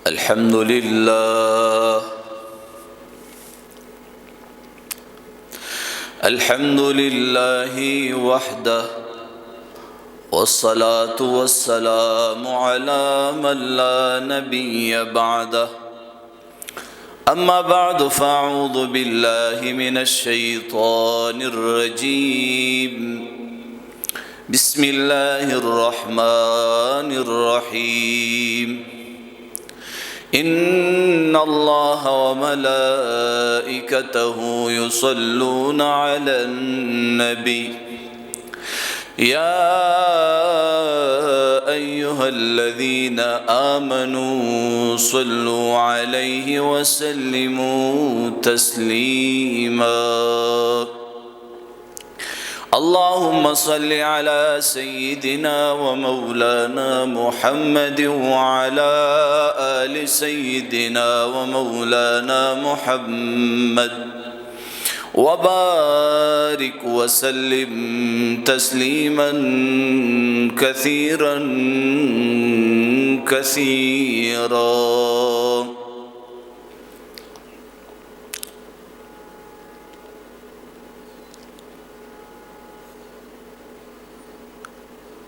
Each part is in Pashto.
الحمد لله الحمد لله وحده والصلاة والسلام على من لا نبي بعده أما بعد فأعوذ بالله من الشيطان الرجيم بسم الله الرحمن الرحيم إن الله وملائكته يصلون على النبي يا أيها الذين آمنوا صلوا عليه وسلموا تسليما اللهم صل على سيدنا ومولانا محمد وعلى آل سيدنا ومولانا محمد وبارك وسلم تسليما كثيرا كثيرا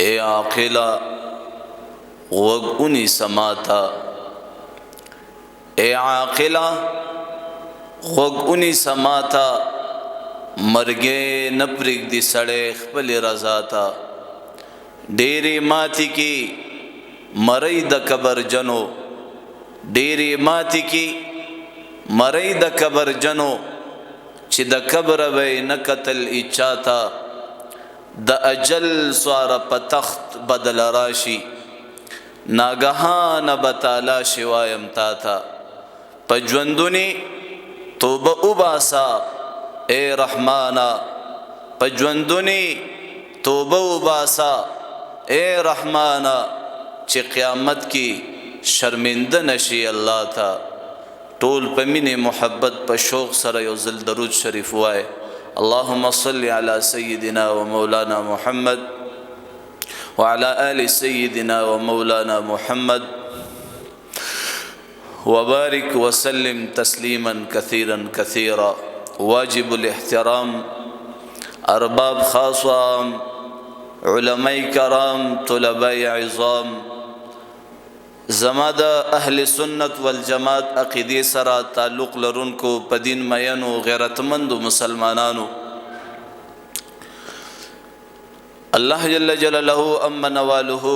اے عاقلہ غوږ سماتا اے عاقلہ غوږ سماتا مرګې نه پرېږدي سړی خپلې رضا ته ډېرې ماتې کې مرۍ د کبرجنو ډېرې ماتې کې مرۍ د کبرجنو چې د کبره به یې نه کتل اچا ته د اجل سواره په تخت بدل راشي ناګهانه به تالا شي وایم تا ته په ژوندونې توبه وباسه اے رحمانا په ژوندونې توبه وباسه اے رحمانا چې قیامت کې شرمنده نشي الله ته ټول په مینې محبت په شوق سره یو ځل درود شریف وایه اللهم صل على سيدنا ومولانا محمد وعلى آل سيدنا ومولانا محمد وبارك وسلم تسليما كثيرا كثيرا واجب الاحترام ارباب خاصة علماء کرام طلباء عظام زماده اهل سنت والجماعت عقیدی سره تعلق لرونکو په دین مینو غیرتمندو مسلمانانو الله جل جلاله اما نواله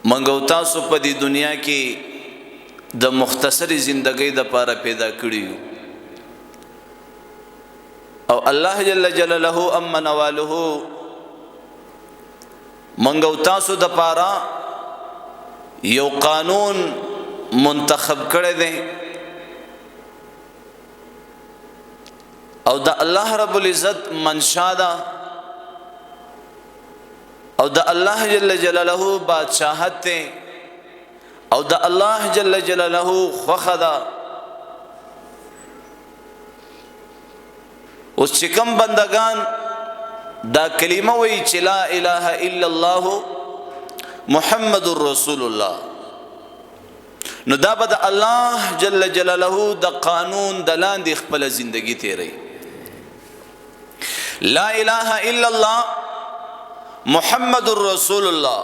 منګو تاسو په دې دنیا کې د مختصری زندګۍ د پاره پیدا کړیو او الله جل جلاله اما نواله منګو تاسو د پاره یو قانون منتخب کړی دی او د الله رب العزت منشا ده او د الله جل جلاله بادشاہت ته او د الله جل جلاله خوخه ده اوس چې کوم بندگان دا کلمه وی چې لا اله الا الله محمد رسول الله نو دا به د الله جل جلاله د قانون د لاندې خپل زندگی تیری لا اله الا الله محمد رسول الله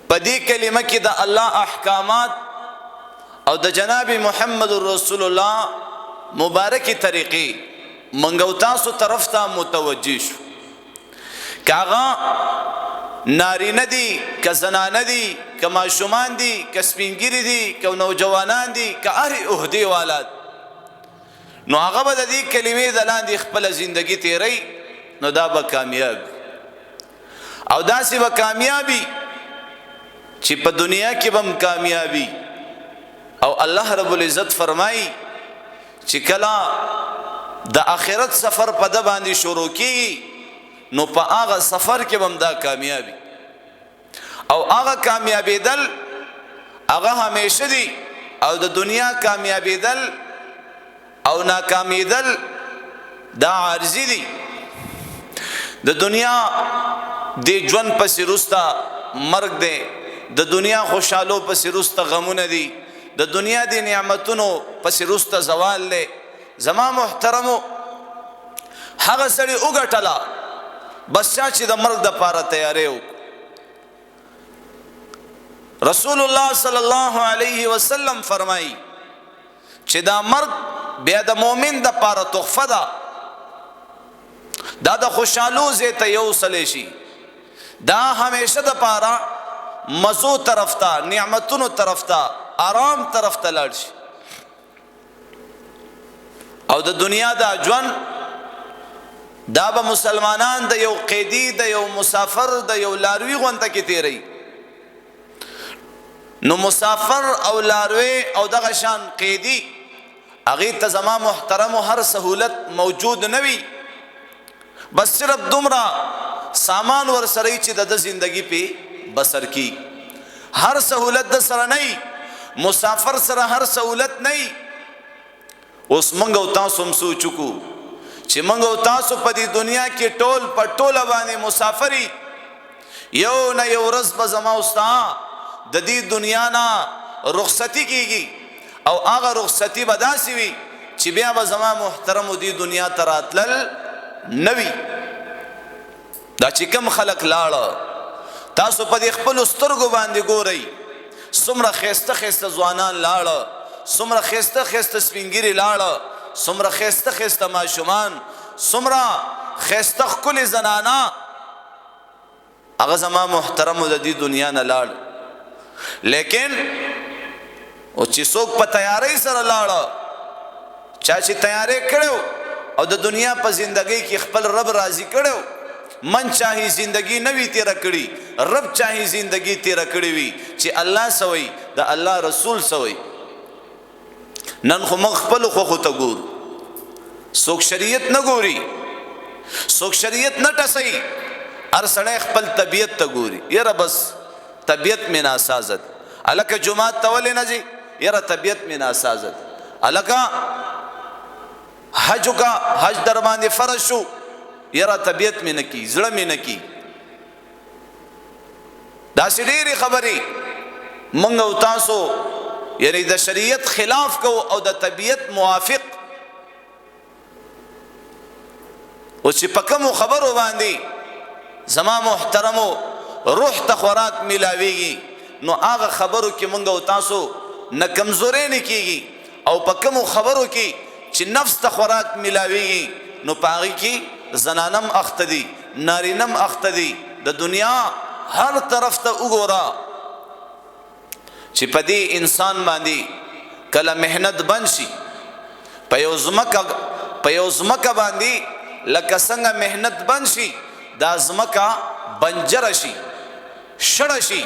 په دې کلمه کې د الله احکامات او د جناب محمد رسول الله مبارکي طریقې منګو تاسو طرف ته متوجه شو کاغه ناری ندی که زنان دی که معشومان دی که سپینگیری دی که نوجوانان دی که اری اهدی والد نو هغه به د دې کلمې د لاندې خپل زندگی تیری نو دا به کامیاب او داسې به کامیابی چې په دنیا کې به کامیابی او الله رب العزت فرمایي چې کله د آخرت سفر په د باندې شروع کیږي نو په هغه سفر کې هم دا کامیابی او هغه کامیابی دل هغه همیشه دی او د دنیا کامیابی دل او ناکامی دل دا عارضی دی د دنیا د ژوند پسې رستا مرګ دی د دنیا خوشحالو پسې رسته غمونه دي، د دنیا دی نعمتونو پسې رسته زوال دی. زما محترمو هغه سړی وګټله بس چا چې د مرګ د پاره تیاری وکړو. رسول الله صلی الله علیه وسلم فرمایي چې دا مرګ بیا د مؤمن د پاره تحفه ده، دا د خوشحالو ځای ته یوسلی شي، دا همیشه د پاره مزو طرف ته، نعمتونو طرف ته، آرام طرف ته لاړ شي. او د دنیا دا ژوند دا به مسلمانان د یو قیدی، د یو مسافر، د یو لاروی غونته کې تیری. نو مسافر او لاروی او دغه شان قیدی هغې ته زما محترمو هر سهولت موجود نه وي، بس صرف دومره سامان ورسره چې د زندگی پې بسر کی. هر سهولت د سره نه، مسافر سره هر سهولت نه. اوس موږ او تاسو هم سوچ وکړو چې موږ او تاسو په دې دنیا کې ټول په ټوله باندې مسافري، یو نه یو ورځ به زما او ستا د دې دنیا نه رخصتي کیږي، او هغه رخصتي به داسې وي چې بیا به زما محترمو دې دنیا ته راتلل نه وي. دا چې کوم خلک لاړه تاسو په دې خپلو سترګو باندې ګورئ، څومره ښایسته ښایسته ځوانان لاړه، څومره ښایسته ښایسته سپین ږیري لاړه، څومره ښایسته ښایسته ماشومان، څومره ښایسته ښکلې زنانه، هغه زما محترمو د دې دنیا نه لاړ. لیکن او چې څوک په تیاری سره لاړه، چا چې تیاری کړو او د دنیا په زندگی کې خپل رب راضي کړو، من چاہی زندگی نوی تیرا کړي، رب چاہی زندگی تیرا کړي وي چې الله سوي د الله رسول سوي. نن خو موږ خپل خو ته ګورو، څوک شریعت نه ګوري، څوک شریعت نه ټسي، هر سړی خپل طبیعت ته ګوري. یاره بس طبیعت مې ناسازت، الکه جمعات ته ولې نه ځي؟ یاره طبیعت مې ناسازت. الکه حج کا حج در باندې فرض شو، یاره طبیعت مې نه کی، زړه مې نه کی. داسې ډېرې خبرې موږ او تاسو یعنی د شریعت خلاف کو او د طبیعت موافق. او چې په کومو خبرو باندې زما محترمو روح ته خوراک ملاویږي، نو هغه خبرو کې موږ او تاسو نه کمزورې نه کیږي، او په کومو خبرو کې چې نفس ته خوراک ملاویږي نو په هغې کې زنانم اخته دي، نارینم اخته دي. د دنیا هر طرف ته وګوره چې په دې انسان باندې کله محنت بند شي، په یو ځمکه باندې لکه څنګه محنت بند شي، دا ځمکه بنجره شي، شړه شي،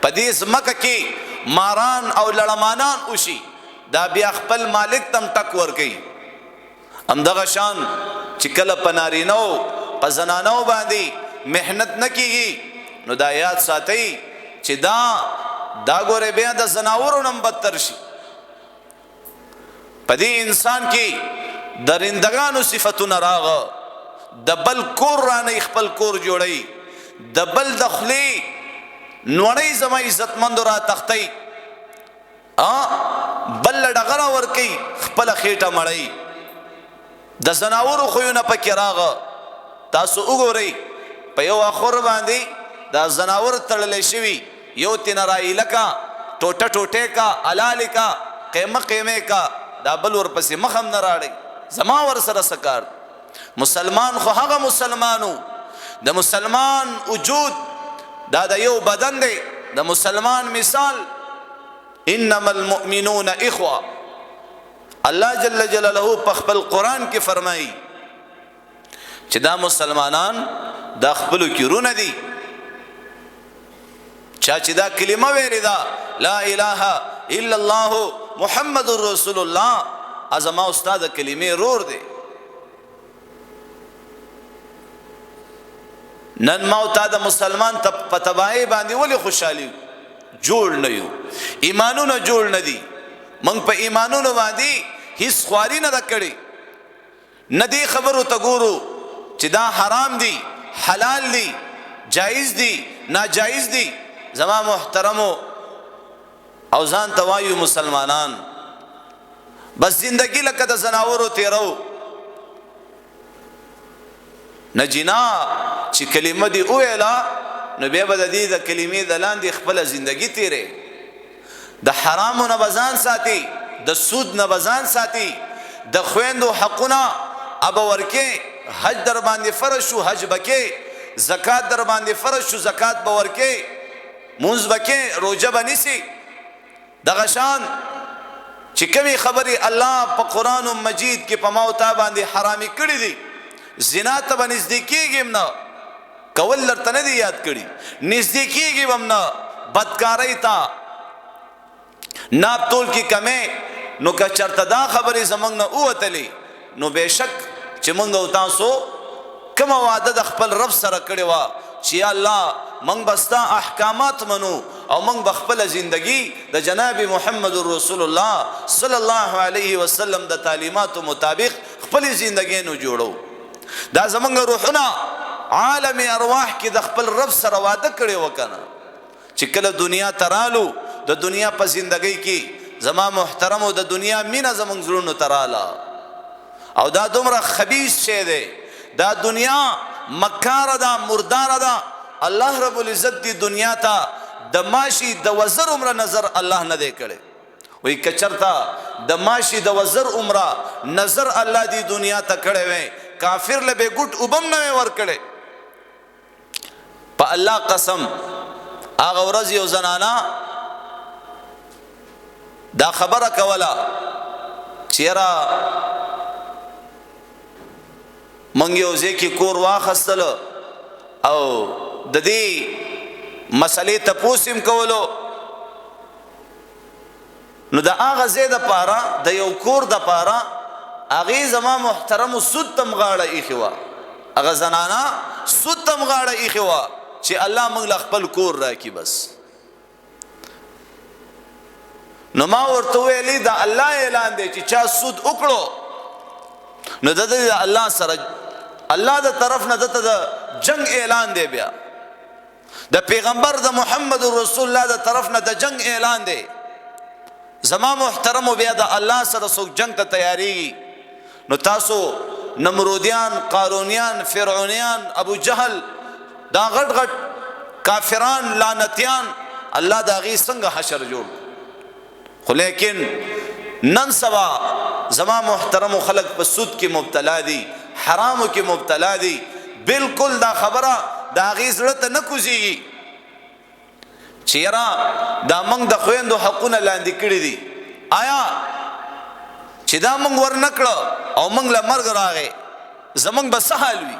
په دې ځمکه کې ماران او لړمانان وشي، دا بیا خپل مالک تم ټک ورکوي. همدغه شان چې کله په نارینو په زنانو باندې محنت نه کیږي، نو دا یاد ساتئ چې دا ګوره بیا د زناورو نم بدتر شي. په دې انسان کې درندگانو صفتونه راغه، د بل کور رانه خپل کور جوړي، د بل د خولې نوړی زما عزتمندو را تختی، بل ډغره ورکي خپل خېټه مړی. د زناورو خویونه پکې راغه. تاسو وګورئ په یو اخور باندې دا زناور تړلی شوي، یو تینا رایله کا، ټوټه ټوټه کا، حلال کا، قیمه قیمه کا، دا بل ورپسې مخم نه راړي. زما ور سره سکار مسلمان خو هغه مسلمانو، د مسلمان وجود دا د یو بدن دی، د مسلمان مثال انما المؤمنون اخوه. الله جل جلاله په خپل قرآن کې فرمایي چې دا مسلمانان دا خپلو کې رونه دي. چا چې دا کلمه ویلې ده لا اله الا الله محمد رسول الله، ازما استاد کلمې رور دی. نن ما او تا د مسلمان په تباہی باندې ولې خوشحالي جوړ نه یو، ایمانونه جوړ نه دي. موږ په ایمانونو باندې هیڅ خواري نه ده کړې، نه دې خبرو ته ګورو چې دا حرام دي، حلال دي، جایز دي، ناجایز دي. زما محترمو او ځان ته وایو مسلمانان بس زندگی لکه د زناورو تیرو نه جنا چې کلمه دی اویلا نو بیا به د دې د کلمې د لاندې خپل زندگی تیرې د حرامو نه بزان ساتي د سود نه بزان ساتي د خويندو حقونه اب ورکه حج در باندې فرض شو حج بکې زکات در باندې فرض شو زکات به ورکه مونږ بکې روزه بنسي دغه شان چې کومي خبري الله په قران مجید کې په موتا باندې حرامي کړی دي زنا ته بنزدیکیږم نه کول لرته نه دی یاد کړی نزدیکیږم هم نه بدکاری ته ناب تول کی کمه نو که چرته دا خبرې زمنګ نه اوتلی نو بهشک چې مونږ او تاسو کوم وعده د خپل رب سره کړی و چې الله مونږ بستا احکامات منو او مونږ بخپل زندگی د جناب محمد رسول الله صلی الله علیه وسلم د تعلیماتو مطابق خپل زندگی نو جوړو دا زمنګ روحنا عالم ارواح کې د خپل رب سره وعده کړی وکنه چې کله دنیا ترالو د دنیا په زندگی کې زما محترم او د دنیا مینا زمنګ زړونو تراله او دا دومره خبيث شه دی دا دنیا مکار ده مردار ده الله رب العزت دی دنیا ته د ماشي د وزر عمر نظر الله نه دی کړي وای کچرتا د ماشي د وزر عمره نظر الله دی دنیا ته کړي وي کافر له به ګټ وبم نه ور کړي په الله قسم هغه ورځ یو زنانا دا خبره کوله چیرې منګ یو ځکه کور واخستل او د دې مسلې ته پوسیم کولو نو د هغه زیاده پاره د یو کور د پاره هغه زما محترم سود تم غاړه ایخوا هغه زنانا سود تم غاړه ایخوا چې الله موږ خپل کور راکې بس نو ما ورته ویلي دا الله اعلان دی چې چا سود وکړو نو د الله سره الله د طرف نه د جنگ اعلان دی بیا د پیغمبر د محمد رسول الله د طرف نه د جنگ اعلان دی زما محترم بیا د الله سره څوک جنگ ته تیاری نو تاسو نمرودیان قارونیان فرعونیان ابو جهل دا غټ غټ کافران لعنتیان الله دا غي څنګه حشر جوړ خو لیکن نن سبا زما محترم خلق په سود کې مبتلا دي حرامو کې مبتلا دي بالکل دا خبره دا غي زړه ته نه کوزيږي چیرې دا موږ د خويندو حقونه لاندې کړی دي آیا چې دا موږ ور نکړو او موږ له مرګ راغې زمونږ به سهال وي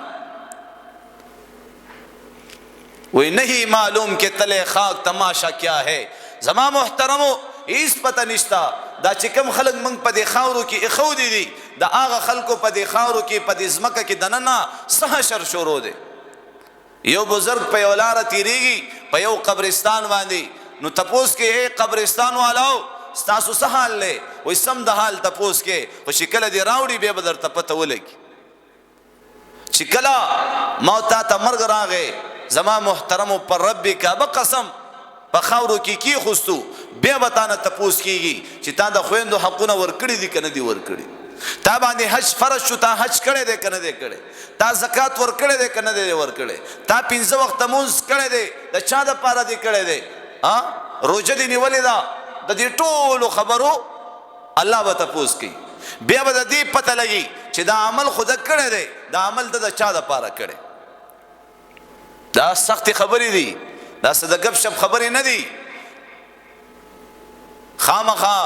وی نہیں معلوم کہ تلے خاک تماشا کیا ہے زما محترمو ایس پتہ نشتا دا چکم خلق منگ پا دی خاورو کی اخو دی دی دا آغا خلقو پا دی خاورو کی پا دی زمکہ کی دننا سہشر شروع دے یو بزرگ پا یو لارا تیریگی پا یو قبرستان واندی نو تپوس کے اے قبرستان والاو ستاسو سحال لے وی سم دا حال تپوس کے و شکل دی راوڑی بے بدر تپتو لگی شکلا موتا تا مرگ راگے زما محترمو پر ربی کا بقسم په خاورو کی خوستو بیا بتانه تپوس کیږي چې تا د خويندو حقونه ورکړي دي کنه دي ورکړي تا باندې حج فرض شو تا حج کړي دي کنه دي کړي تا زکات ورکړي دي کنه دي ورکړي تا 5 وخت مونږ کړي دي د چا د پاره دي کړي دي ها روزه دي نیولې دا د دې ټولو خبرو الله به تپوس کوي بیا به د دې پته لګي چې دا عمل خود کړي دي دا عمل د چا د پاره کړي دا سخت خبرې دي دا صد گپ شپ خبرې نه دي خامخا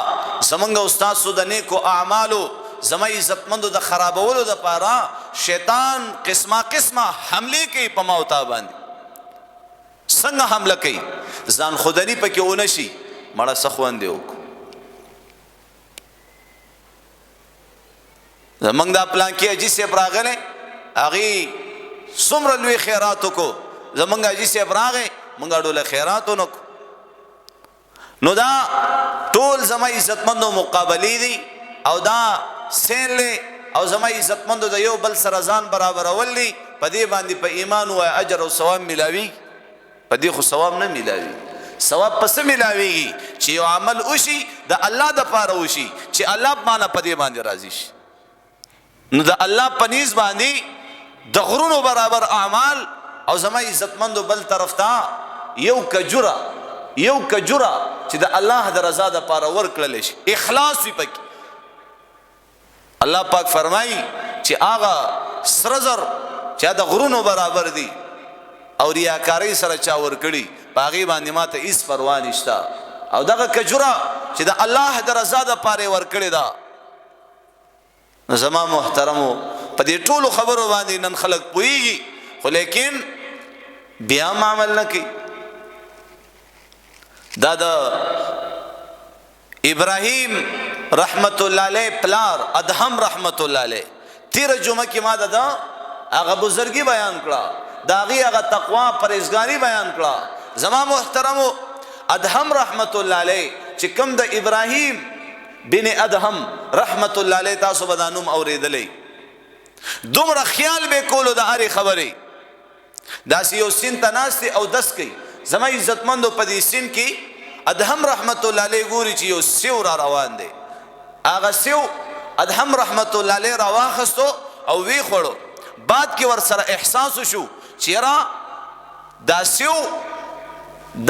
زمونږ استاد سو د نیکو اعمالو زما عزتمندو د خرابولو د پاره شیطان قسمه قسمه حمله کوي په موتا باندې څنګه حمله کوي ځان خودنی پکې ونشي مړه سخوان دیو زمونږ د پلان کې اجي سي براغله اغي څومره لوی خیراتو کو زمونږ اجي سي براغه مونږ ډول خیراتو نو دا ټول زما عزتمندو مقابلې دي او دا سین له او زما عزتمندو د یو بل سره ځان برابر ولي په دې باندې په ایمان او اجر او ثواب ملاوي په دې خو ثواب نه ملاوي ثواب پس ملاویږي چې یو عمل وشي د الله د پاره وشي چې الله معنا پدې باندې راضي شي. نو د الله پنيز باندې د غرونو برابر اعمال او زما عزتمندو بل طرف ته یو کجوره چې د الله د رضا د پاره ورکړل شي، اخلاص وي پکې. الله پاک فرمایي چې هغه سره زر چې د غرونو برابر دي او ریاکاری سره چا ورکړي باغی باندې ماته هیڅ پروا نشته، او دغه کجوره چې د الله د رضا د پاره ورکړي دا. زما محترمو په دې ټولو خبرو باندې نن خلک پوهیږي، خو لیکن بیا عمل نه کوي. دا د ابراهیم رحمت الله علیه پلار ادهم رحمت الله علیه تیر جمعه کې ما دا هغه بزرګي بیان کړه، دا هغه تقوا پرهیزګاری بیان کړه. زما محترمو ادهم رحمت الله علیه چې کوم د ابراهیم بن ادهم رحمت الله علیه تاسو به دا نوم اوریدلې، دومره خیال به کولو د هرې خبرې. داسې یو سین ته ناستې او دس کوي. زما عزتمندو په دې سین کې ادهم رحمت الله علیه ګوري چې یو سیو را روان دی. هغه سیو ادهم رحمت الله علیه را واخستو او وی خوړو. بعد کې ور سره احساس وشو چې را دا سیو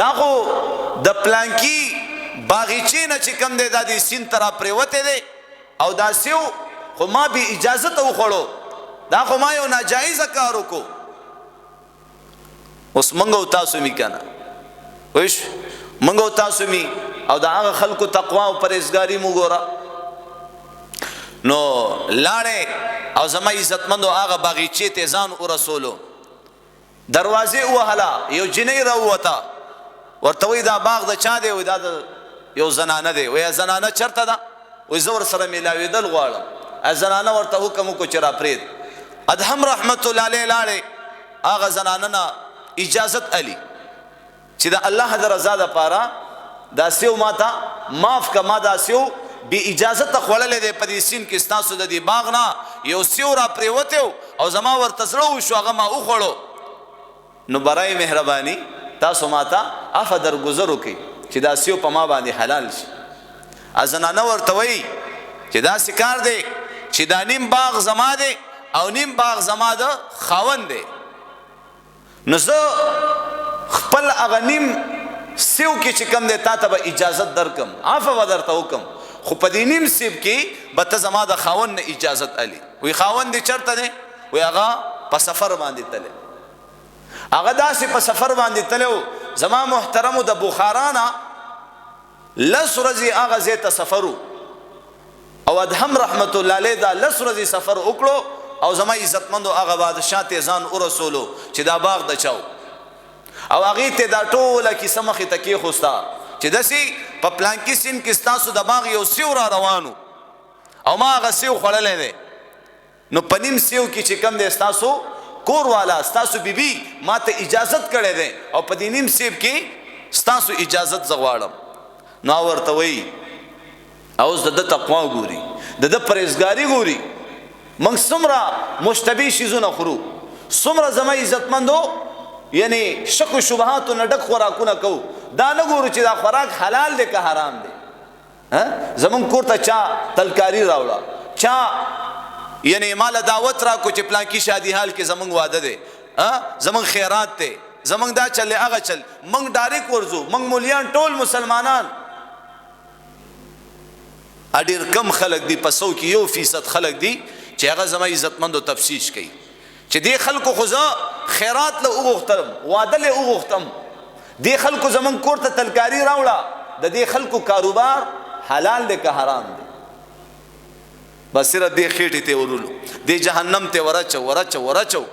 داغو د پلانکی باغچې نه چې کم دی دا د سین ترا پریوته دی او دا سیو خو ما به اجازه ته وخوړو، دا خو ما یو ناجایز کار وکړو. اوس منګو تاسو می کنه وښ منګو تاسو می او دا هغه خلکو تقوا او پرهیزګاری مو ګورا. نو لاړې او زما عزتمندو هغه باغچې ته ځان ورسولو، دروازه وهلا یو جنې راووته، ورته وی دا باغ د چا دی؟ وی دا یو زنانه دی. وی زنانه چرته ده؟ وی زور سره ملاویدل غواړم. زنانه ورته حکم وکړو چې را پرېږد. ادهم رحمت الله علیه لاړې هغه زنانه نه اجازت علی چې د الله د رضا د پاره دا سیو ماته معاف کا، ما دا سیو بی اجازت خوړلې دی په دې سین کې، ستاسو د دې باغ نه یو سیو را پریوته او زما ورته زړه وشو هغه ما وخوړو. نو برای مهرباني تاسو ماته عفو درگذر وکړئ چې دا سیو په ما باندې حلال شي. ازنانه ورته وایي چې دا سکار دی چې دا نیم باغ زما دی او نیم باغ زما د خاوند دی. نو زه خپل هغه نیم سیو کې چې کم دی تا ته به اجازت درکم، عفو به درته وکم، خو په دې نیم سیب کې به ته زما د خاوند نه اجازت علي. وی خاوند دې چرته دی؟ وی هغه په سفر باندې تللی. هغه داسې په سفر باندې تلو. زما محترمو د بخارا نه 10 ورځې هغه ځای ته سفر او ادهم رحمت الله علیه دا 10 ورځې سفر وکړو او زما عزتمندو هغه بادشاه ته ځان ورسولو چې دا باغ د چاو، او هغه ته دا ټوله کیسه مخې ته کېښوسته چې داسې په پلانکي سین کې ستاسو د باغ یو سیو را روانو او ما هغه سیو خوړلی دی. نو په نیم سیو کې چې کم دی ستاسو کور والا ستاسو بیبي ما ته اجازت کړی دی او په دې نیم سیب کې ستاسو اجازت زه غواړم. نو ورته وایي اوس د ده تقوا ګوري، د ده پرهیزګاري ګوري. موږ څومره مشتبه شیزونه خورو، څومره زما عزتمندو یعنی شک و شبهاتو نه ډک خوراکونه کوو. دا نه ګورو چې دا خوراک حلال دی که حرام دی. زمونږ کور ته چا تلکاری راوړه، چا یعنی مال دعوت را کو چې پلانکی شادی حال کې زمونږ واده دی، زمونږ خیرات دی، زمونږ دا چل هغه چل، موږ ډایرک ورځو. موږ مولیان ټول مسلمانان اډیر کم خلق دی، په 100 کې 1% خلق دی چې هغه زما عزتمندو تفسیش کوي چې دې خلکو خو زه خیرات له وغوښتم، واده له وغوښتم، دې خلکو زمونږ کور ته تلکاری راوړه، د دې خلکو کاروبار حلال دی که حرام دی؟ بس صرف دې خېټې ته ورولو، دې جهنم ته ورچو.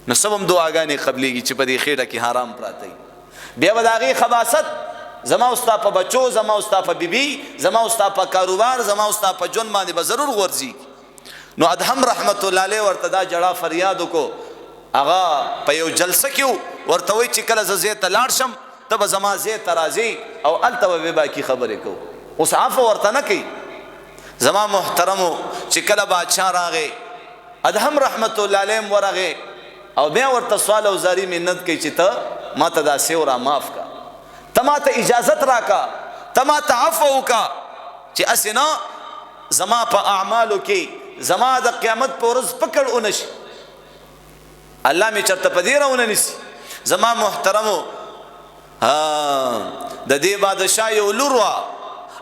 نو سبم دعاګانې قبلېږي چې په دې خېټه کې حرام پراته وي. بیا به د هغې خباثت زما او ستا په بچو، زما او ستا په بیبي، زما او ستا په کاروبار، زما او ستا په ژوند باندې به ضرور غورځي. نو ادهم رحمت الله علیه ورته دا جړه فریاد وکړو. هغه په یو جلسه کې ورته وایي چې کله زه ځای ته لاړ شم ته به زما ځای ته راځې او هلته به باقي خبرې کوو. اوس عفو ورته نه کوي. زما محترمو چې کله بادشاه راغی ادهم رحمت الله علیه ورغی او بیا ورته سوال او زاری منت کوي چې ته ما ته دا سیو را معاف کا. تما ته اجازت راکا تما ته عفو وکا چې اسنه زما په اعمالو کې زما د قیامت په ورځ پکړ اونشي الله می چرته پدیرونه نسی زما محترمو د دې بادشاہ یو لور وا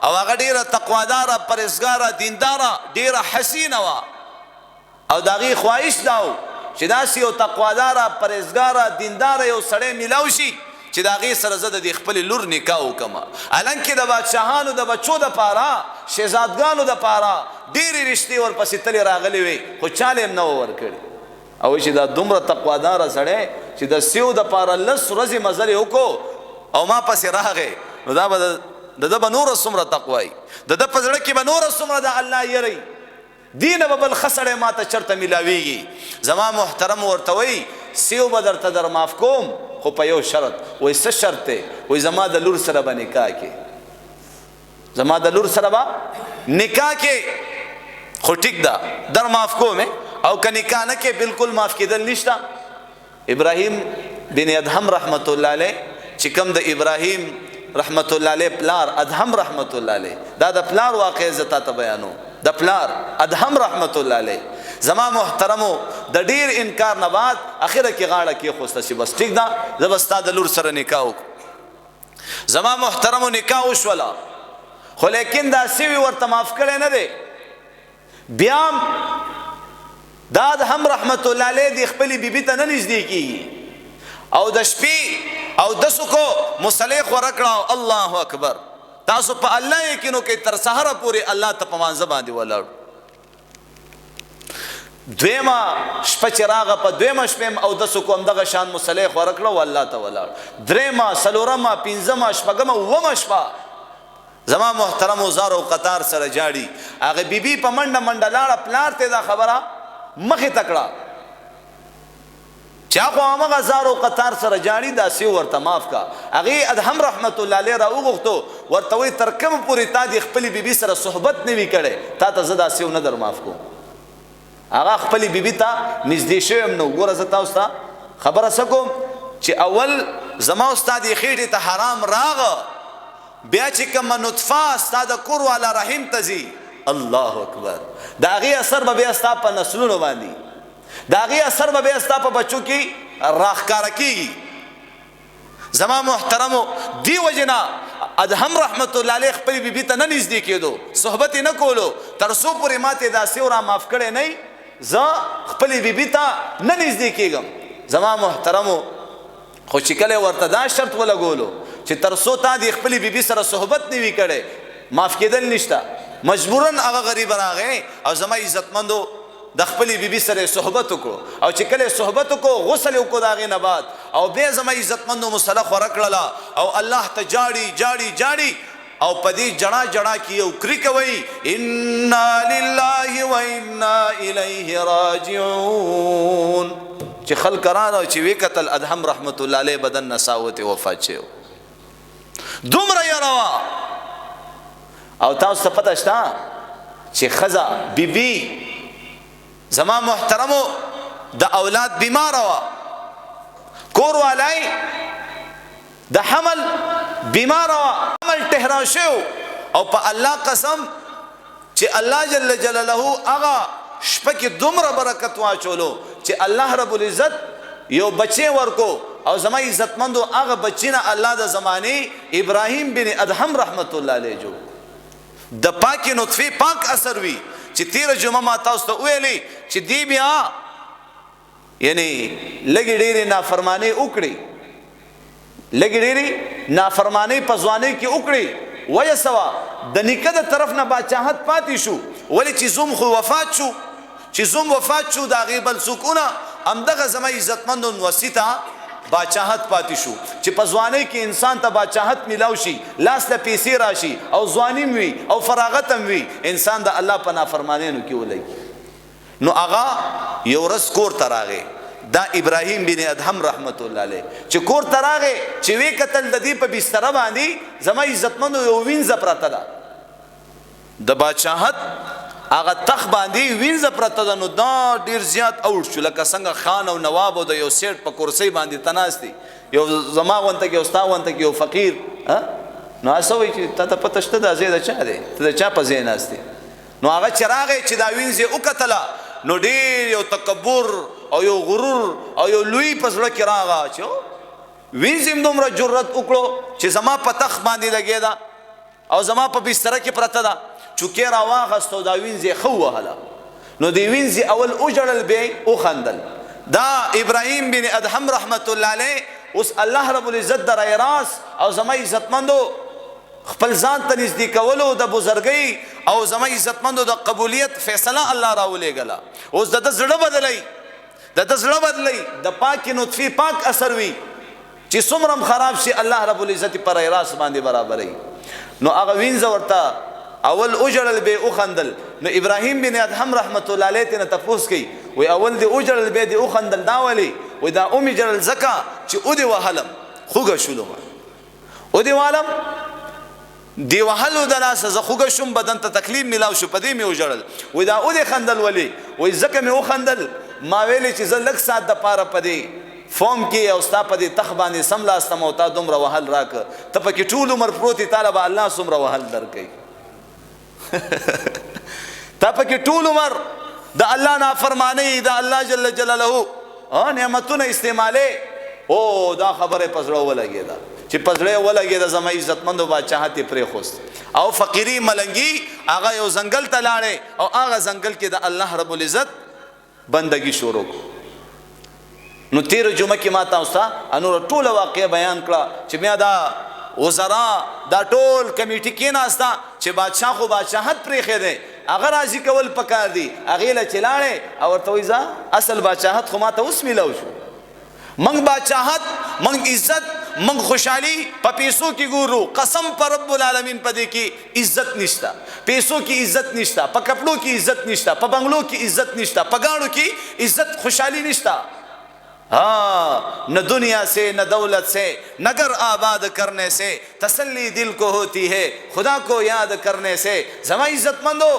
او هغه ډیره تقواداره پرهیزګاره دینداره ډیره حسینه وا او داغي خواهش داو چې داسې یو تقواداره پرهیزګاره دینداره یو سړی ملاو شي چې داغي سره زه د خپل لور نکاح وکما الانکه د بادشاهانو د بچو د پاره شهزادګانو د پاره ډیره رښتې ورپسې تل راغلي وي خو چاله نو ورکړي او چې دا دومره تقوادار سره چې د سیو د پاره لس ورځې مزل وکړو او ما پسې راغې نو دا به د بنور سمره تقوای د پزړه کې بنور سمره د الله یری دین به بل خسړې ماته چرته ملاويږي زما محترم ورته وي سیو بدر ته در معاف کوم خو په یو شرط وای څه شرط ته وای زما د لور سره به نکاح کې زما د لور سره به نکاح کې خو ټیک ده در معاف کوم او که نکاح نه کې بالکل معاف کېدل نشته ابراهیم بن ادهم رحمت الله علیه چې کوم د ابراهیم رحمت الله علیه پلار ادهم رحمت الله علیه دا د پلار واقع زتا ته بیانو د پلار ادهم رحمت الله علیه زما محترمو د ډیر انکار نه بعد اخره کې غاړه کې خوسته شي بس ټیک ده زبستا د لور سره نکاح وک زما محترمو نکاح وشولا خو لیکن دا سیوی ورته معاف کړي نه دی بیا دا د هم رحمت الله علیه د خپل بیبي ته نه نږدې کیږي او د شپې او د سکو مصلیخ ورکړه الله اکبر تاسو په الله یقینو کې تر سحر پورې الله ته پمانځ باندې ولاړ دویما شپه چراغه په دویما شپه او د سکو هم دغه شان مصلیخ ورکړه والله ته ولاړ دریما سلورما پنځما شپږما وما شپه زما محترم وزار او قطار سره جاړي هغه بیبي په منډه منډه لاړه پلار ته دا خبره مخه تکړه چا خو هغه زارو قطار سره جاړي دا سی ورته معاف کا هغه ادهم رحمت الله علیه را وغوښتو ورته وی تر کوم پوری تا د خپل بیبي سره صحبت نه وی کړي تا ته زدا سی نه در معاف کو هغه خپل بیبي ته نږدې شوم نو ګوره زه تاسو ته خبره سکوم چې اول زما استاد خېټه ته حرام راغ بیا چې کوم نطفه استاد کور والا رحم تزي الله اکبر داغي اثر به استا په نسلونو باندې داغي اثر به استا په بچو کې راخکار کیږي زما محترمو دی وجنا ادهم رحمت الله علیه خپل بیبي ته نه نږدې کېدو صحبت نه کولو تر څو پورې ماته دا سیورا معاف کړي نه ز خپل بیبي ته نه نږدې کېږم زما محترمو خو چې کله ورته دا شرط ولګولو چې تر څو تا د خپل بیبي سره صحبت نه وی کړي معاف کېدل نشته مجبورن هغه غریب راغی او زما عزتمندو د خپل بیبي سره صحبت وکړو او چې کله صحبت وکړو غسل وکړو داغه نه بعد او به زما عزتمندو مصالح ورکړه او الله ته جاړي جاړي جاړي او پدې جڑا جڑا کیو کری کوي ان لله و انا الیه راجعون چې خلق رانه چې وکتل ادهم رحمت الله علیه بدن نساوت وفات شو دومره یاروا او تاسو پته شته چې خزا بیبي زما محترمو د اولاد بیمار وا کور والای د حمل بیمار وا حمل ټهرا شو او په الله قسم چې الله جل جلاله هغه شپه کې دومره برکت واچولو چې الله رب العزت یو بچي ورکو او زما عزتمندو هغه بچینه الله د زمانه ابراهیم بن ادهم رحمت الله علیه جو د پاک نطفه پاک اثر وی چې تیر جمعه ما تاسو ته ویلي چې دی بیا یعنی لګی ډېری نافرمانی وکړي لګی ډېری نافرمانی په ځواني کې وکړي وجه سوا د نکد طرف نه باچاهت پاتې شو ولی چې زوم خو وفات شو چې زوم وفات شو دا غیبل سکونه امدغه زما عزتمند وسیتا باچاهت پاتې شو چې په ځواني کې انسان ته باچاهت ملاو شي لاس له پیسې راشي او ځواني وي او فراغت هم وي انسان د الله په نافرمانیو کې ولګي نو هغه یو ورځ کور ته راغی دا ابراهیم بن ادهم رحمت الله علیه چې کور ته راغی چې وی قتل د دې په بستر باندې زما عزتمند یو وینځ پراته ده د باچاهت هغه تخ باندې وینځ پرته ده نو دا ډیر زیات اوټ شو لکه څنګه خان او نواب او د یو سیټ په کرسي باندې تناستي یو زما غونته کې او ستا غونته کې یو فقیر نو هغه وایي چې تا ته پته شته دا ځای د چا دی ته د چا په ځای ناست دی نو هغه چې راغی چې دا وینځ یې وکتله نو ډېر یو تکبر او یو غرور او یو لوی په زړه کې راغی چې وینځ یې دومره جرأت وکړو چې زما په تخت باندې لګېده او زما په بستره کې پرته ده چوکۍ راواخیسته دا وینځ یې ښه ووهله نو د وینځ اول وژړل بیا یې وخندل دا ابراهیم بن ادهم رحمت الله علیه اوس الله رب العزت د راس او زما عزتمندو خپل ځان ته نږدې کولو د بزرګۍ او زما عزتمندو د قبولیت فیصله الله راولېږله اوس د ده زړه بدلی د زړه بدلی د پاکې نطفې پاک اثر وي چې څومره هم خراب شي الله رب العزت پر راس باندې برابروي نو هغه وینځه ورته اول وژړل بیا وخندل نو ابراهیم بن ادهم رحمت الله علیه ته تپوس کوي وی اول دی وژړل بیا دی وخندل دا ولي وی دا اومې جړل ځکه چې او دی وهلم خوږه شولم او دی والم دی وهلو د لاسه زه خوږه شوم بدن ته تکلیف میلاو شو په دې مې وژړل وی دا او دی خندل ولي وی ځکه مې وخندل ما ویلې چې زه لږ ساعت دپاره په دې فوم کې او ستا په دې تخت باندې سملاستم او تا دومره وهل راکه ته پکې ټول عمر پروت یې تاله به الله څومره وهل درکوي تا پکې ټول عمر د الله نافرمانی د الله جل جلاله نعمتونه استعمالې او دا خبره په زړه ولګېده چې په زړه یې ولګېده زما عزتمندو بادشاهت یې پرېښوست او فقیري ملنګي هغه یو ځنګل ته لاړې او هغه ځنګل کې د الله رب العزت بندګي شروع کړو نو تیر جمعه کې ما تاسو ته انور ټوله واقعه بیان کړه چې بیا دا وزرا دا ټول کمیټي کې ناستا چې بادشاہ خو بادشاہت پرېښی دی هغه راضي کول پکار دي هغې له چې لاړې او ورته وایي ځه اصل بادشاہت خو ما ته اوس میلاو شو موږ بادشاہت موږ عزت موږ خوشحالي په پیسو کې ګورو قسم په رب العالمین په دې کې عزت نشته پیسو کې عزت نشته په کپړو کې عزت نشته په بنگلو کې عزت نشته په گاڑو کې عزت خوشحالي نشته نہ دنیا سے نہ دولت سے نگر آباد کرنے سے تسلی دل کو ہوتی ہے خدا کو یاد کرنے سے زما عزت مندو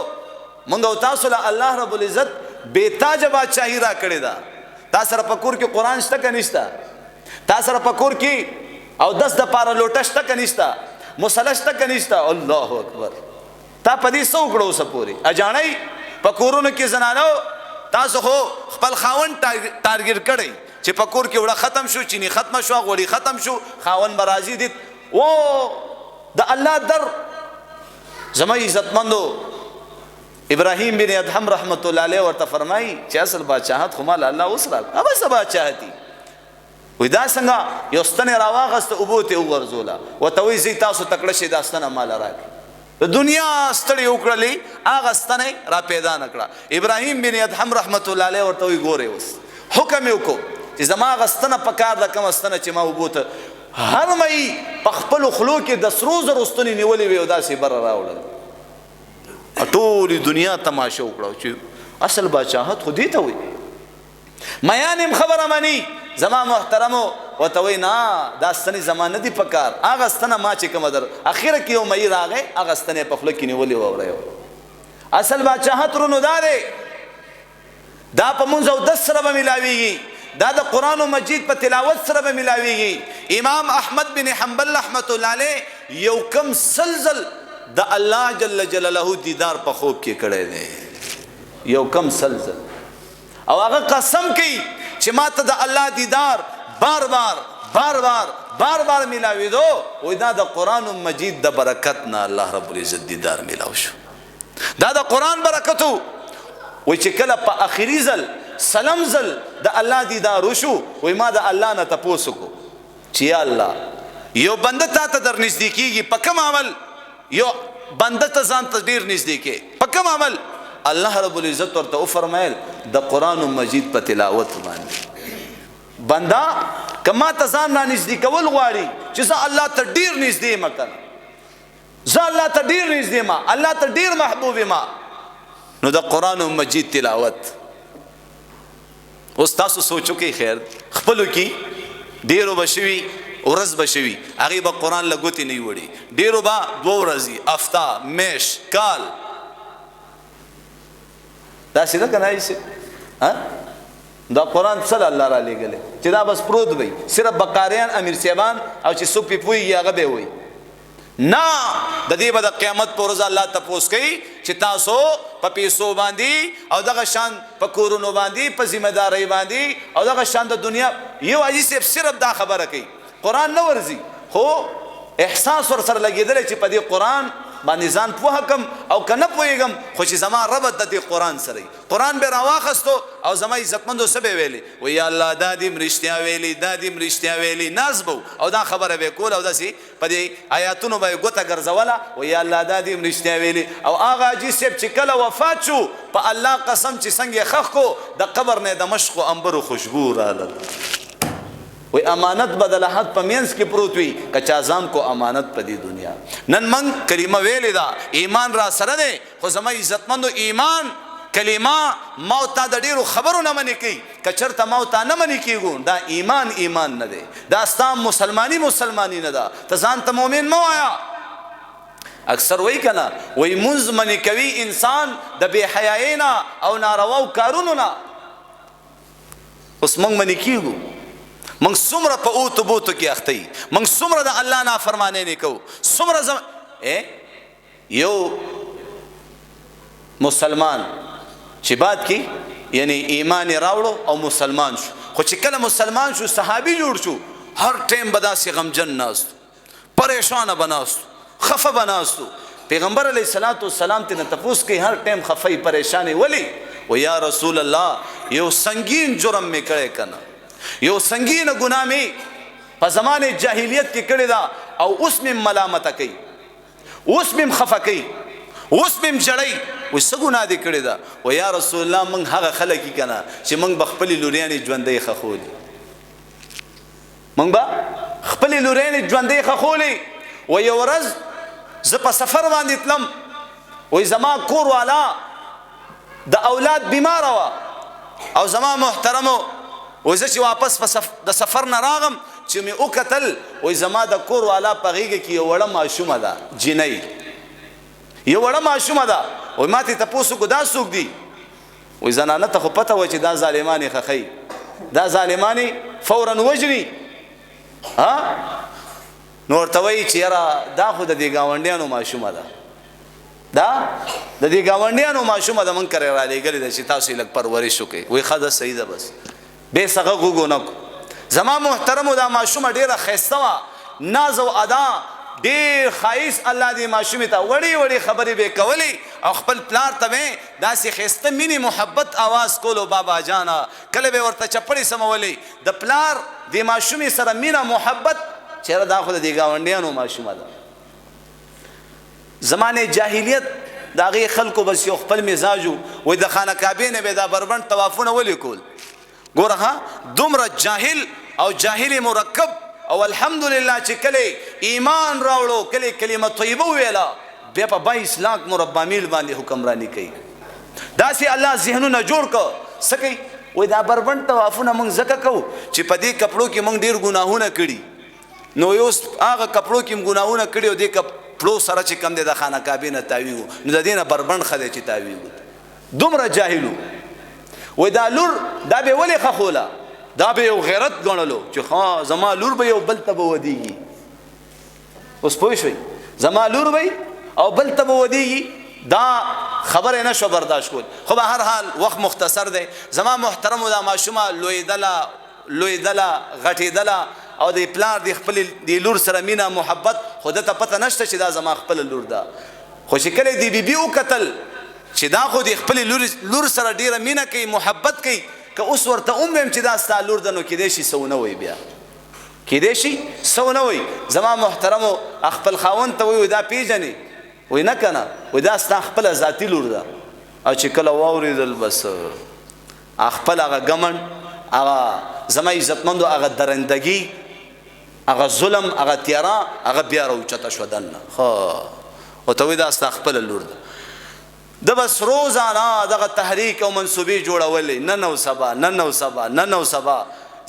منگو تاسو له الله رب العزت بے تاج بادشاہی را کړی دا تا سره پکور کې قرآن شته که نشته تا سره پکور کې او 10 د پاره لوټه شته که نشته مصلی شته که نشته الله اکبر تا په دې څه وکړو اوسه پورې اجاڼئ په کورونو کې زنانو تاسو خو خپل خاوند ټارګټ کړئ چې په کور کې وړه ختم شو چینی ختم شو غوړي ختم شو خاوند به راضي دي او د الله در زما عزتمندو ابراهیم بن ادهم رحمت الله علیه ورته فرمایي چې اصل بادشاہت خو مال الله اوس راک اوبه څه بادشاہتي وی دا څنګه یو ستنې راواغسته اوبو ته وغورځوله ورته وایي ځئ تاسو تکړه شئ دا ستنه مال راکړي د دنیا ستړې وکړلې هغه ستنې را پیدا نه کړه ابراهیم بن ادهم رحمت الله علیه ورته وایي ګورئ اوس حکم یې وکړو چې زما هغه ستنه پکار ده کومه ستنه چې ما اوبو ته هر مۍ په خپلو خولو کې د سرو زرو ستنې نیولې وې او داسې بره راوړل ټولې دنیا تماشه وکړه چې اصل بادشاهت خو دې ته وایي میان یم خبره مني زما محترمو ورته وایي نه دا ستنې زما نه دي پکار هغه ستنه ما چې کومه در اخره کې یو مۍ راغی هغه ستنې په خوله کې نیولې واوړی اصل بادشاهت رونو دا دی دا په مونځ او دس سره به ملاویږي دا د قرآن مجید په تلاوت سره به ملاویږي امام احمد بن حنبل رحمت الله علیه یو کم سلزل د الله جل جلاله دیدار په خوب کې کړی دی یو کم سلزل او هغه قسم کوي چې ما ته د الله دیدار بار بار بار بار بار بار ملاویدو وای دا د قرآن مجید د برکت نه الله رب العزت دیدار ملاو شو دا د قرآن برکتو وای چې کله په اخري ځل سلام زل د الله دیدار وشو وای ما د الله نه تپوس وکړو چې یا الله یو بنده تا ته در نږدې کېږي په کوم عمل یو بنده ته ځان ته ډېر نږدې کې په کوم عمل الله رب العزت ورته وفرمایل د قرآن مجید په تلاوت باندې بنده که ما ته ځان را نږدې کول غواړي چې زه الله ته ډېر نږدې یم کنه زه الله ته ډېر نږدې یم الله ته ډېر محبوب یم نو د قرآن مجید تلاوت اوس تاسو سوچو کې خیر خپلو کې ډېرو به شوي ورځ به شوي هغې به قرآن له ګوتې نه وړي ډېرو به 2 ورځې هفته میاشت کال داسې ده که نه ایسې دا قرآن صلی الله را لېږلی چې دا بس پروت وي صرف بقاریان امیر صاحبان او چې څوک پې پوهېږي هغه به وایي نه د دې به د قیامت په ورځ الله تپوس کوي چې تاسو په پیسو باندې او دغه شان په کورونو باندې په ذمہ دارۍ باندې او دغه شان د دنیا یو حاجي صاحب صرف دا خبره کوي قرآن نه ورځي خو احساس ورسره لګېدلی چې په دې قرآن باندې ځان پوهه کم او که نه پوهېږم خو چې زما ربط د دې قرآن سره وي قرآن به راواخیستو او زما عزتمندو څه به ویلې وایي یا الله دا دې م رښتیا ویلي دا دې م رښتیا ویلي ناز به او دا خبره به یې کوله او داسې په دې آیاتونو به یې ګوته ګرځوله وایي یا الله دا دې م رښتیا ویلي او هغه حاجي صاحب چې کله وفات شو په الله قسم چې څنګه یې ښخ کو د قبر نه د مشق و انبرو خوشبو راغله وی امانت بدل حد په مینس کې پروت وي که چا ځان کو امانت په دې دنیا نن من کلمه ویلې ده ایمان را سره دی خو زما عزتمندو ایمان کلمه موت ته د ډېرو خبرو نه منې کوي که چېرته موت ته نه منې کېږو دا ایمان نه دی دا ستا مسلماني نه ده ته ځان ته مؤمن مه وایه اکثر وی کنه وی منځ منې کوي انسان د بې حیایۍ نه او نارواو کارونو نه اوس موږ منې کېږو منگ سمرا پا اوتو بوتو کی اختی منگ سمرا دا اللہ نافرمانے نے کہو سمرا یو مسلمان چی بات کی یعنی ایمان راوڑو او مسلمان شو خو چی کل مسلمان شو صحابی جوڑ شو ہر ٹیم بدا سی غمجن ناستو پریشان بناستو خفا بناستو پیغمبر علیہ السلام تینا تپوس کی ہر ٹیم خفای پریشانی ولی و یا رسول اللہ یو سنگین جرم میں کرے کنا یو سنگین گناہ میں پا زمان جاہلیت کی کڑی دا او اس میں ملامت کئی اس میں خفا کئی اس میں جڑی اس گناہ دی کڑی دا و یا رسول اللہ منگ حق خلقی کنا چی منگ بخپلی لوریانی جوندی خخولی منگ با خپلی لوریانی جوندی خخولی و یو رز زپا سفر باندی تلم و زمان کور والا دا اولاد بیمار ہوا او زمان محترمو وای زه چې واپس د سفر نه راغم چې مې وکتل وای زما د کور والا په غېږه کې یو وړه ماشومه ده جینۍ یو وړه ماشومه ده وای ما ترې تپوس وکړو دا څوک دي وای زنانه ته خو پته وه چې دا ظالمان یې ښخوي دا ظالمان یې فورا وژني نو ورته وایي چې یاره دا خو د دې ګاونډیانو ماشومه ده دا د دې ګاونډیانو ماشومه ده موږ کرې رالیږلې ده چې تاسو یې لږ پرورش وکړئ وایي ښه ده صحیح ده بس بے سغه غوګو نکو زما محترمو دا ماشومه ډیره ښایسته وه ناز او ادا ډیر ښایست الله دې ماشومې ته وړې وړې خبرې به کولې او خپل پلار ته به داسې ښایسته مینې محبت آواز کولو بابا جانا کله به ورته چپړې سمولې د پلار دې ماشومې سره مینه محبت چېرې دا خو د دې ګاونډیانو ماشومه ده زمانې جاهلیت د هغې خلکو بس یو خپل مزاج وایي د خانه کعبې نه به دا بربنډ طوافونه ولې کول ګوره ها دومره جاهل او جاهل مرکب او الحمدلله چې کله ایمان راوړو کله کلمه طیبه ویلا بیا په 22 لاکھ مربع میل باندې حکمرانی کوي داسې الله ذهنونه جوړ کو سکی وای دا بربند طوافونه موږ زکه کو چې په دې کپړو کې موږ ډیر ګناهونه کړي نو یو هغه کپړو کې ګناهونه کړي او دې کپړو سره چې کم دي د خانه کعبې نه تاویږو نو د دې نه بربند خدای چې تاویږو دومره جاهلو وای دا لور دا به ولې خخوله دا به یو غیرت ګڼلو چې ها زما لور به یو بل ته به ودیږي اوس پوه شئ زما لور به او بل ته به ودیږي دا خبره نه شو برداشت کول خو به هر حال وخت مختصر دی زما محترم دا ماشومه لویدله غټېدله او د پلار د خپل د لور سره مینه محبت خو ده ته پته نشته چې دا زما خپل لور ده خو چې کله د بیبي وکتل چې دا خو د خپل لور سره ډیره مینه کوي محبت کوي که اوس ورته ویم چې دا ستا لور ده نو کیدای شي څه ونه وایي بیا کیدای شي څه ونه وایي زما محترمو خپل خاوند ته وایي دا پیژنې وایي نه که نه وایي دا ستا خپله ذاتي لور ده او چې کله واورېدل بس خپل هغه ګمنډ هغه زما عزتمندو هغه درندګي هغه ظلم هغه تیاره هغه بیا راوچته شوه دننه ښه ورته وایي دا ستا خپله لور ده د بس روزانه دغه تحریک او منصوبې جوړولې نن او سبا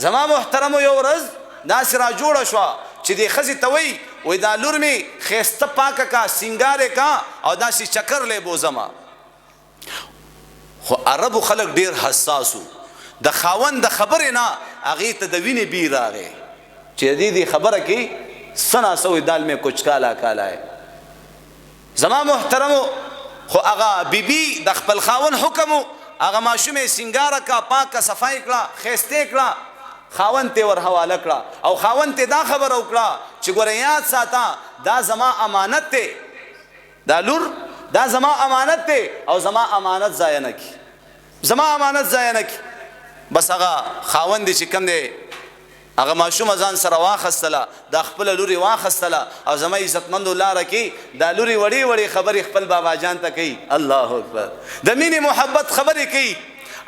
زما محترمو یو ورځ داسې را جوړه شوه چې دې ښځې ته وایي دا لور مې ښایسته پاکه کا سینګارې کا او داسې چکر لی بوزمه خو عربو خلک ډېر حساسو د خاوند د خبرې نه هغې ته د وینې بی راغی چې دې خبره کې سنا سوی دال میں کچھ کالا کالا ہے. زما محترمو خو هغه بیبي د خپل خاوند حکم هغه ماشومې سنگاره کا پاکه صفای کړه خېسته کړه خاوند ته ور حواله کړه او خاوند ته دا خبر وکړه چې ګوره یاد ساته دا زما امانت ته دا لور دا زما امانت ته او زما امانت ضایع نه کی زما امانت ضایع نه کی. بس هغه خاوند چې کم دی هغه ماشوم ځان سره واخستله دا خپل لوري واخستله او زما عزتمند لاره کې دا لوري وړي وړي خبرې خپل بابا جان ته کوي. الله اکبر. د مینې محبت خبرې کوي.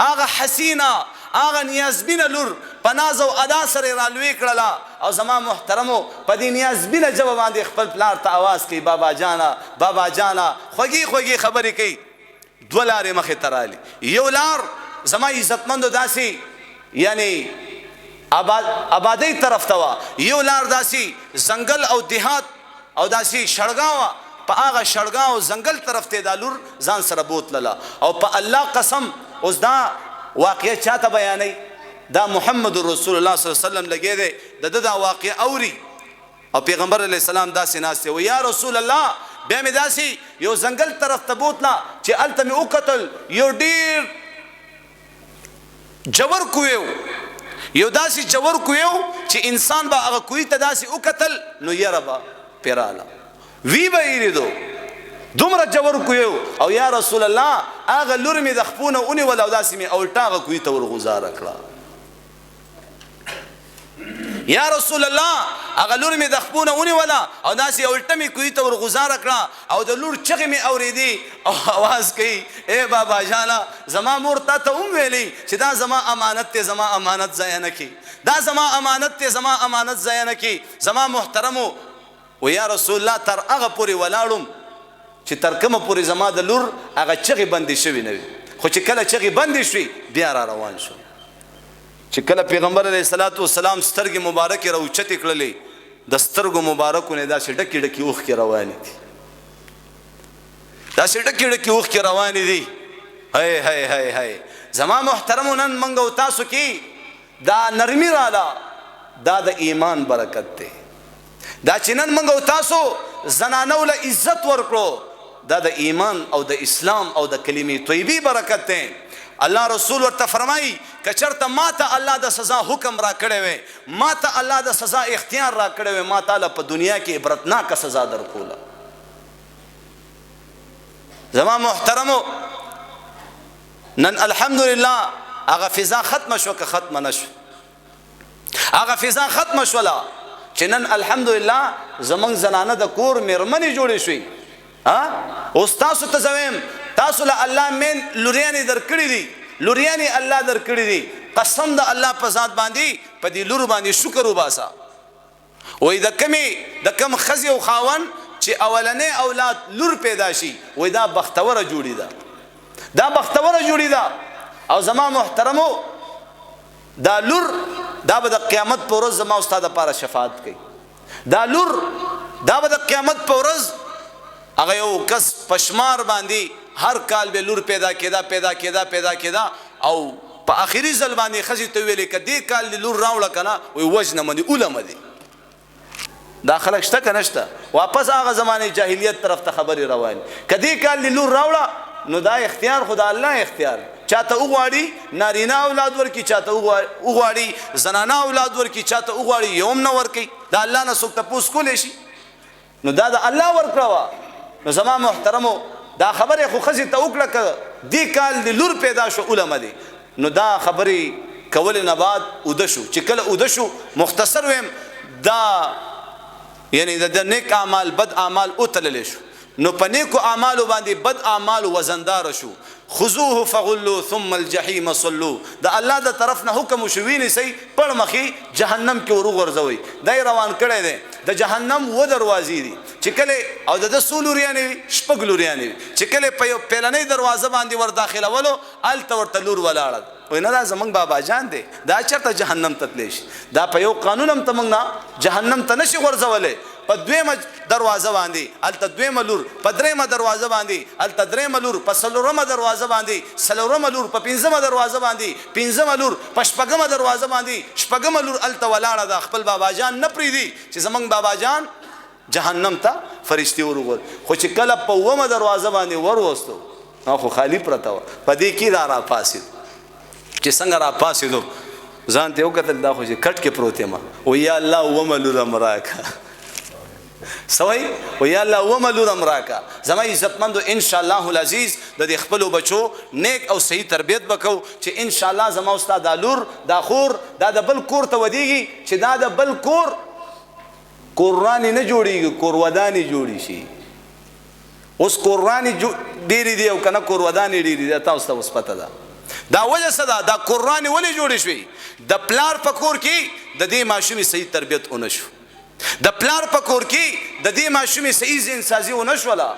هغه حسینه هغه نیازبینه لور په ناز او ادا سره رالوی کړله او زما محترمو په دې نیازبینه جواب باندې خپل پلار ته आवाज کوي بابا جانا بابا جانا خوږی خوږی خبرې کوي. دوه لارې مخې ته رالي. یو لار زما عزتمندو داسې یعنی آبادی طرف ته وا یو لار داسي زنګل او دیهات او داسي شړګاوه په هغه شړګاو زنګل طرف ته دالور ځان سره بوتلله او په الله قسم اوس دا واقعي چاته بیانې دا محمد رسول الله صلی الله علیه وسلم لګی دی د دا واقع اوري او پیغمبر علیه السلام داسې ناسته و یا رسول الله بیا مې داسي یو زنګل طرف ته بوتله چې الته مې وکتل یو ډیر جوور کویو یو داسې جوور کویو چې انسان به هغه کوی ته داسې وکتل نو یره به پیراله وی به یریدو دومره جوور کویو او یا رسول الله هغه لور مې د خپونه ونیول او داسې مې الټا هغه کوی ته ورغوزاره کړه. یا رسول الله هغه لور مې د خپونه ونیوله او داسې الټه مې کوی ته ورغوزاره کړه او د لور چغې مې اورېدې او आवाज کوي ای بابا جانا زما مور تا ته هم ویلي چې دا زما امانت ته زما امانت ضایع نه کړي دا زما امانت ته زما امانت ضایع نه کړي. زما محترمو و یا رسول الله تر هغه پورې ولاړم چې تر کومه پورې زما د لور هغه چغې بندې شوې نه وي خو چې کله چغې بندې شوې بیا را روان شو چې کله پیغمبر علیه الصلاۃ والسلام سترګې مبارکې راوچتې کړلې د سترګو مبارکو نه داسې ډکې ډکې اوښکې روانې دي داسې ډکې ډکې اوښکې روانې دي. هی هی هی هی زما محترمو نن موږ او تاسو کې دا نرمي راله دا د ایمان برکت دی. دا چې نن موږ او تاسو زنانو له عزت ورکړو دا د ایمان او د اسلام او د کلمې طیبې برکت دی. الله رسول ورته فرمایي که چرته ما ته الله د سزا حکم را کړی وی ما ته الله د سزا اختیار را کړی وی ما تعالی په دنیا کې عبرتناکه سزا درکوله. زما محترمو نن الحمدلله هغه فضا ختم شو که ختم نشو هغه فضا ختم شوله چې نن الحمدلله زمونږ زنانه د کور میرمنې جوړې شوې. اوس تاسو ته زویم تاسو له الله مین لوریانې درکړي دي لوریانې الله درکړي دي. قسم د الله په ذات باندې په دې لور باندې شکر وباسه. وای د کم ښځې او خاوند چې اولنې اولاد لور پیدا شي وای دا بختوره جوړي ده دا بختوره جوړي ده. او زما محترمو دا لور دا به د قیامت په ورځ زما استاد لپاره شفاعت کوي. دا لور دا به د قیامت په ورځ هغه یو کس پشمار باندې هر کال به لور پیدا کېدا او په آخري ځل باندې ښځې ته ویلې که دې کال لور راوړه که نه وایي وژنه مه دي اولمه دي. دا خلک شته که نشته واپس هغه زمانې جاهلیت طرف ته خبرې روانې که دې کال لور راوړه نو دا اختیار خو د الله اختیار چاته وغواړي نارینه اولاد ورکي چاته وغواړي زنانه اولاد ورکي چاته وغواړي یوم نه ورکي دا الله نه څوک تپوس کولی شي نو دا د الله ورکړه وه. نو زما محترمو دا خبرې خو ښځې ته وکړه که دې کال د لور پیدا شو علمه دی نو دا خبرې کولې نه بعد اوده شو چې کله اوده شو مختصر ویم دا یعنی د نیک اعمال بد اعمال اوتللی شو نو په نیکو اعمالو باندې بد اعمالو وزندار شو. خذوه فغلوا ثم الجحیم صلوا د الله د طرف نه حکم شوی نسی پړ مخې جهنم کې ورغورځوي دای روان کړی دی د جهنم و دروازې دي چې کله او د سولوریانې شپږ لوریانې چې کله په یو پیلنۍ دروازه باندې ور داخلولو الته ورته لور ولاړه وای نه دا زمونږ بابا جان دی دا چرته جهنم ته تللی شي دا په یو قانون هم ته موږ نه جهنم ته نشي غورځولی په دویمه دروازه باندې هلته دویمه لور په دریمه دروازه باندې هلته دریمه لور په څلورمه دروازه باندې څلورمه لور په پنځمه دروازه باندې پنځمه لور په شپږمه دروازه باندې شپږمه لور هلته ولاړه ده خپل بابا جان نه پرېږدي چې زمونږ بابا جان جهنم ته فرشتي ورغول خو چې کله په اوومه دروازه باندې وروستو نو خو خالی پرته وه په دې کې را پاسېد چې څنګه را پاسېدو ځان ته وکتل دا خو چې کټ کې پروت یم و یا الله اوومه لور هم راکړه سوی و یا الله اوومه لور هم راکړه زما عزتمندو انشاءالله العزیز د دې خپلو بچو نیک او صحیح تربیت به کوو چې انشاءالله زما استاد دا لور دا خور دا د بل کور ته ودیږي چې دا د بل کور کورانی نه جوړیږي کورودانی جوړی شي اوس کورانی ډیری دی او کنه کورودانی ډیری دی تاسو ته اوس پته ده دا وجه څه ده دا کورانی ولې جوړی شوی د پلار په کور کې د دې ماشومې صحیح تربیت ونه شو د پلار په کور کې د دې ماشومې صحیح ذهن سازي ونه شوله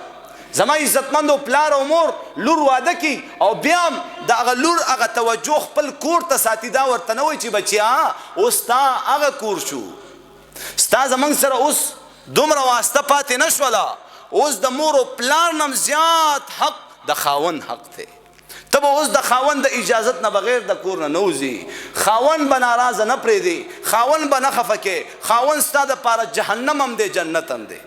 زما عزتمندو پلار او مور لور واده کی او بیا هم د هغه لور هغه توجه خپل کور ته ساتي دا ورته نه وایي چې بچیا اوس تا هغه کور شو ستا زمونږ سره اوس دومره واسطه پاتې نه شوله اوس د مور او پلار نم زیات حق د خاوند حق دی ته به اوس د خاوند د اجازت نه بغیر د کور نه نوځي خاوند به ناراضه نه پرېږدي خاوند به نه خفه کې خاوند ستا دپاره جهنم هم دی جنت هم دی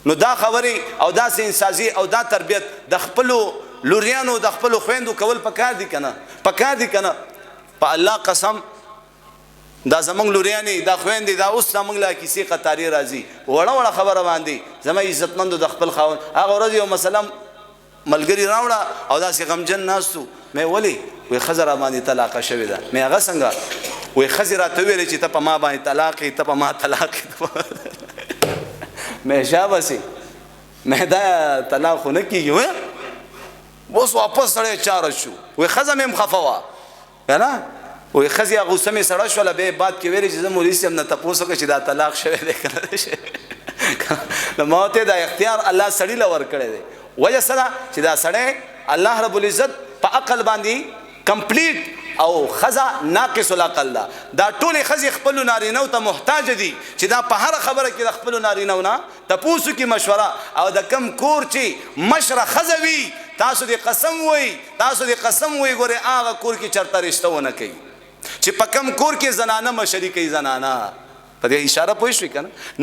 نو دا خبرې او دا سینسازي او دا تربیت د خپلو لوریانو د خپلو خویندو کول پکار دي که نه پکار دي که نه په الله قسم دا زمونږ لوریانې دا خویندې دا اوس زمونږ له کیسې قطارې راځي وړه وړه خبره باندې زما عزتمندو د خپل خاوند هغه ورځ یو مثلا ملګري راوړه او داسې غمجن ناست و مې ولې وایي ښځه را باندې طلاقه شوې ده مې هغه څنګه وایي ښځې راته وویلې چې ته په ما باندې طلاق یې ته په ما طلاق یې مې شابسې مې دا طلاق خو نه کېږي وایي اوس واپس سړی چاره شو وایي ښځه مې هم خفه وه که نه وایي ښځې هغه غوسه مې سړه شوله بیا یې باد کې ویلې چې زه مولوي صاحب نه تپوس وکړه چې دا طلاق شوی دی که نه دی نو ما ورته دا اختیار الله سړي له ورکړی دی وجه څه ده چې دا سړی الله رب العزت په عقل باندې کمپلیټ او ښځه ناقص العقل ده دا ټولې ښځې خپلو نارینهو ته محتاج دي چې دا په هره خبره کې د خپلو نارینهو نه تپوس وکړي مشوره او د کم کور چې مشره ښځه وي تاسو دې قسم وایي تاسو دې قسم وایي ګورې هغه کور کې چېرته رشته ونه کوي چې په کم کور کې زنانه مشري کوي زنانه په دې اشاره پوه شوې که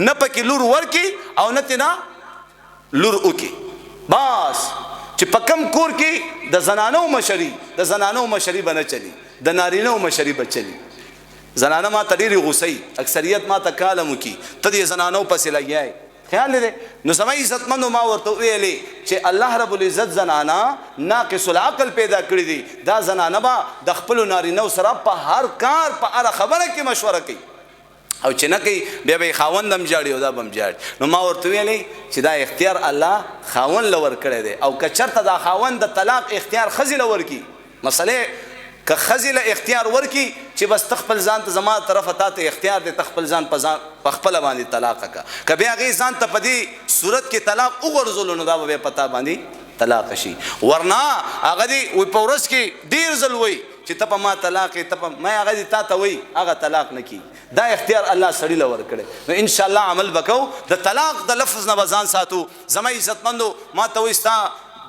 نه پکې لور ورکړي او نه تېنه لور وکړي بس چې په کم کور کې د زنانو مشري به نه چلي د نارینهو مشري به چلي زنانه ما ته ډېرې غوسه اکثریت ما ته کالم وکړي ته دې زنانو پسې لګیا خیال دی نو زما عزتمندو ما ورته ویلې چې الله رب العزت زنانه ناقص العقل پیدا کړي دي دا زنانه به د خپلو نارینهو سره په هر کار په هره خبره کې مشوره کوي او چې نه کوي بیا به یې خاوند هم جاړي او دا به هم جاړي نو ما ورته ویلې چې دا اختیار الله خاوند له ورکړی دی او که چېرته دا خاوند د طلاق اختیار ښځې له ورکړي مسلې که ښځې له اختیار ورکړي چې بس ته خپل ځان ته زما طرفه تا ته اختیار دی ته خپل ځان په خپله باندې طلاق کړه که بیا هغې ځان ته په دې صورت کې طلاق وغورځولو نو دا به بیا په تا باندې طلاق شي ورنه هغه دې وایي په ورځ کې ډېر ځل وایي چې ته په ما طلاق یې ته په ما هغه دې تا ته وایي هغه طلاق نه کېږي دا اختیار الله سړي له ورکړی نو انشاءالله عمل به کوو د طلاق د لفظ نه به ځان ساتو زما عزتمندو ما ته وایي ستا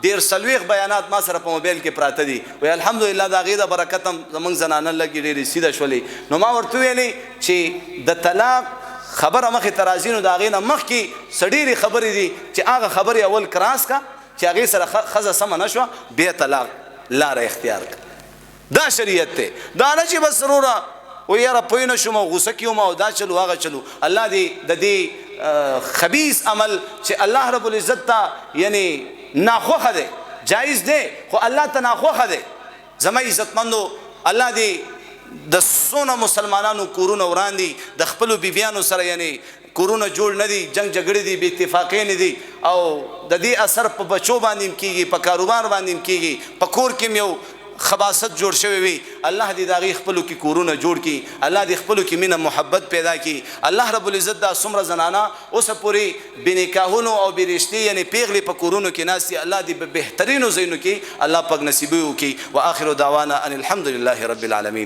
ډېر څلوېښت بیانات ما سره په موبایل کې پراته دي وایي الحمدلله د هغې د برکت هم زموږ زنانه لږې ډېرې سیده شولې نو ما ورته ویلې چې د طلاق خبره مخې ته راځي نو د هغې نه مخکې څه ډېرې خبرې دي چې هغه خبرې اول کراس کا چې هغې سره ښځه سمه نه شوه بیا طلاق لاره اختیار کړه دا شریعت دی دا نه چې بس وروره و یاره پوه نه شوم او غوسه کې وم او دا چلو هغه چلو الله دې د دې خبیث عمل چې الله رب العزت ته یعنی ناخوښه دی جایز دی خو الله ته ناخوښه دی زما عزتمندو الله دې د څونه مسلمانانو کورونه وران دي د خپلو بیبیانو سره یعنی کورونه جوړ نه دي جنگ جګړې دي بې اتفاقۍ نه دي او د دې اثر په بچو باندې هم کېږي په کاروبار باندې هم کېږي په کور کې هم یو خباست جوړ شوی وي الله دې د هغې خپلو کې کورونه جوړ کړي الله دې خپلو کې مینه محبت پیدا کړي الله رب العزت دا څومره زنانه اوسه پورې بې نکاحونو او بې رشتې یعنې پیغلې په کورونو کې ناست دي الله دې په بهترینو ځایونو کې الله پاک نصیبي وکړي و آخر دعوانا ان الحمد لله رب العالمین